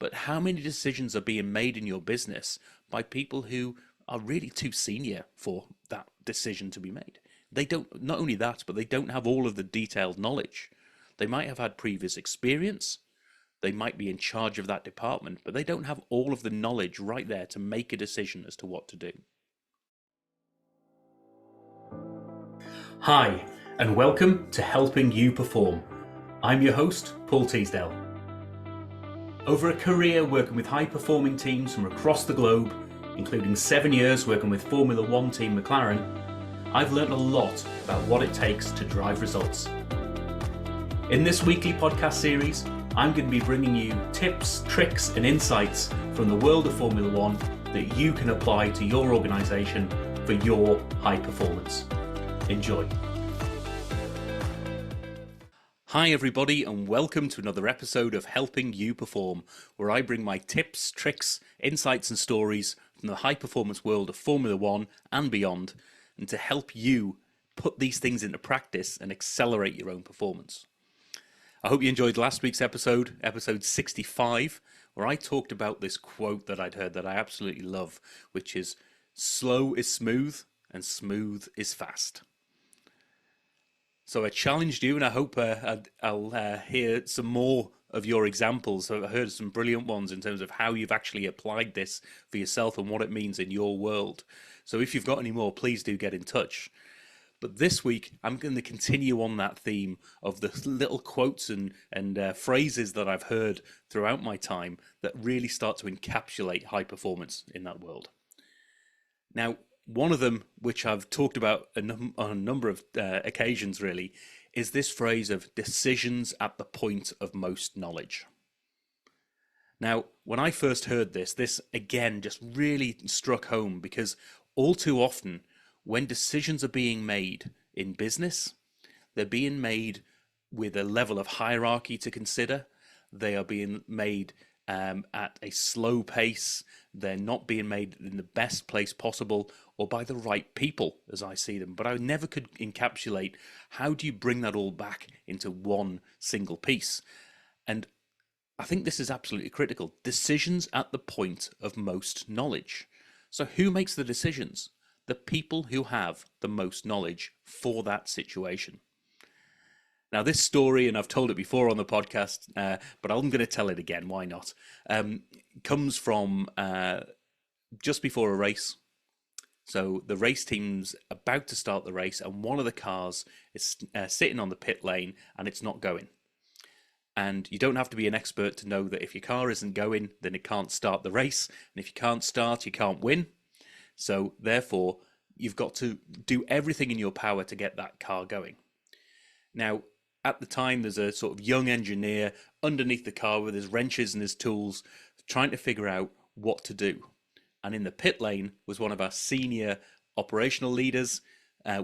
but how many decisions are being made in your business by people who are really too senior for that decision to be made? They don't, not only that, but they don't have all of the detailed knowledge. They might have had previous experience, they might be in charge of that department, but they don't have all of the knowledge right there to make a decision as to what to do. Hi, and welcome to Helping You Perform. I'm your host, Paul Teasdale. Over a career working with high-performing teams from across the globe, including 7 years working with Formula One team McLaren, I've learned a lot about what it takes to drive results. In this weekly podcast series, I'm going to be bringing you tips, tricks, and insights from the world of Formula One that you can apply to your organisation for your high performance. Enjoy. Hi everybody, and welcome to another episode of Helping You Perform, where I bring my tips, tricks, insights and stories from the high performance world of Formula One and beyond, and to help you put these things into practice and accelerate your own performance. I hope you enjoyed last week's episode 65, where I talked about this quote that I'd heard that I absolutely love, which is, "Slow is smooth and smooth is fast." So I challenged you, and I hope I'll hear some more of your examples. So I heard some brilliant ones in terms of how you've actually applied this for yourself and what it means in your world. So if you've got any more, please do get in touch. But this week, I'm going to continue on that theme of the little quotes and phrases that I've heard throughout my time that really start to encapsulate high performance in that world. Now, one of them, which I've talked about on a number of occasions really, is this phrase of decisions at the point of most knowledge. Now, when I first heard this again just really struck home, because all too often, when decisions are being made in business, they're being made with a level of hierarchy to consider. They are being made at a slow pace. They're not being made in the best place possible or by the right people, as I see them. But I never could encapsulate, how do you bring that all back into one single piece? And I think this is absolutely critical. Decisions at the point of most knowledge. So who makes the decisions? The people who have the most knowledge for that situation. Now, this story, and I've told it before on the podcast, but I'm going to tell it again, why not? Comes from just before a race. So the race team's about to start the race, and one of the cars is sitting on the pit lane, and it's not going. And you don't have to be an expert to know that if your car isn't going, then it can't start the race. And if you can't start, you can't win. So therefore, you've got to do everything in your power to get that car going. Now, at the time, there's a sort of young engineer underneath the car with his wrenches and his tools, trying to figure out what to do. And in the pit lane was one of our senior operational leaders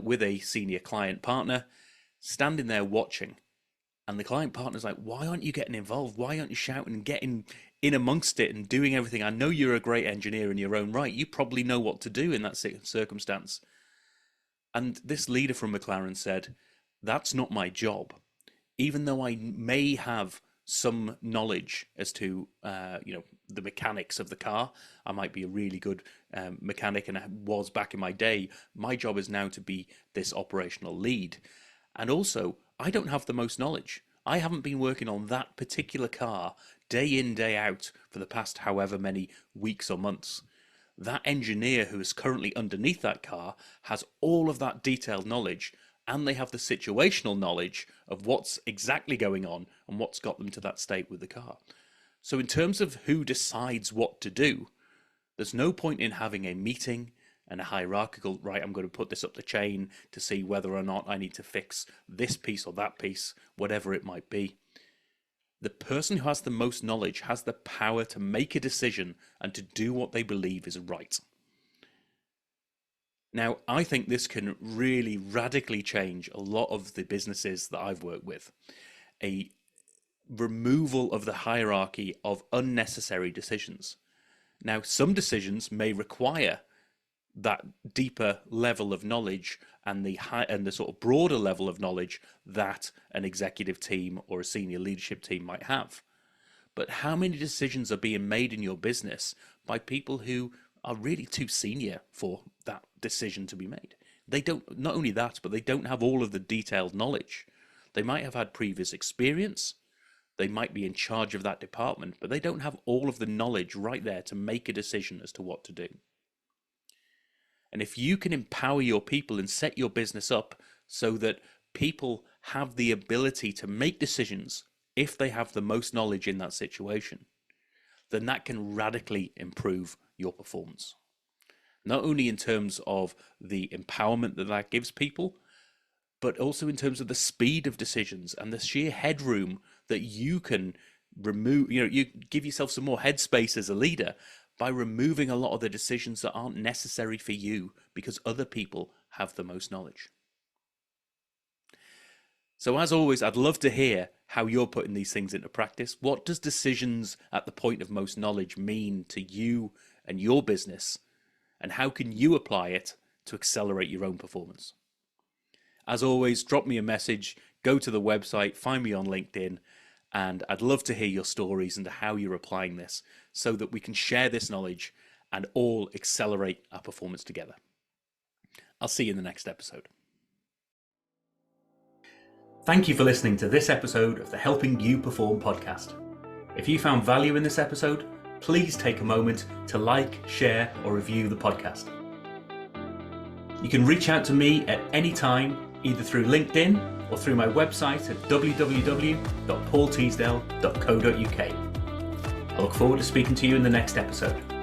with a senior client partner, standing there watching. And the client partner's like, "Why aren't you getting involved? Why aren't you shouting and getting in amongst it and doing everything? I know you're a great engineer in your own right. You probably know what to do in that circumstance." And this leader from McLaren said, "That's not my job. Even though I may have some knowledge as to the mechanics of the car, I might be a really good mechanic, and I was back in my day. My job is now to be this operational lead. And also, I don't have the most knowledge. I haven't been working on that particular car day in, day out for the past however many weeks or months. That engineer who is currently underneath that car has all of that detailed knowledge, and they have the situational knowledge of what's exactly going on and what's got them to that state with the car." So in terms of who decides what to do, there's no point in having a meeting and a hierarchical, right, I'm going to put this up the chain to see whether or not I need to fix this piece or that piece, whatever it might be. The person who has the most knowledge has the power to make a decision and to do what they believe is right. Now, I think this can really radically change a lot of the businesses that I've worked with. A removal of the hierarchy of unnecessary decisions. Now, some decisions may require that deeper level of knowledge and the sort of broader level of knowledge that an executive team or a senior leadership team might have. but how many decisions are being made in your business by people who are really too senior for that decision to be made? They don't, not only that, but they don't have all of the detailed knowledge. They might have had previous experience, they might be in charge of that department, but they don't have all of the knowledge right there to make a decision as to what to do. And if you can empower your people and set your business up so that people have the ability to make decisions if they have the most knowledge in that situation, then that can radically improve your performance. Not only in terms of the empowerment that that gives people, but also in terms of the speed of decisions and the sheer headroom that you can remove. You give yourself some more headspace as a leader by removing a lot of the decisions that aren't necessary for you because other people have the most knowledge. So as always, I'd love to hear how you're putting these things into practice. What does decisions at the point of most knowledge mean to you and your business? And how can you apply it to accelerate your own performance? As always, drop me a message, go to the website, find me on LinkedIn, and I'd love to hear your stories and how you're applying this so that we can share this knowledge and all accelerate our performance together. I'll see you in the next episode. Thank you for listening to this episode of the Helping You Perform podcast. If you found value in this episode, please take a moment to like, share, or review the podcast. You can reach out to me at any time, either through LinkedIn or through my website at www.paulteasdale.co.uk. I look forward to speaking to you in the next episode.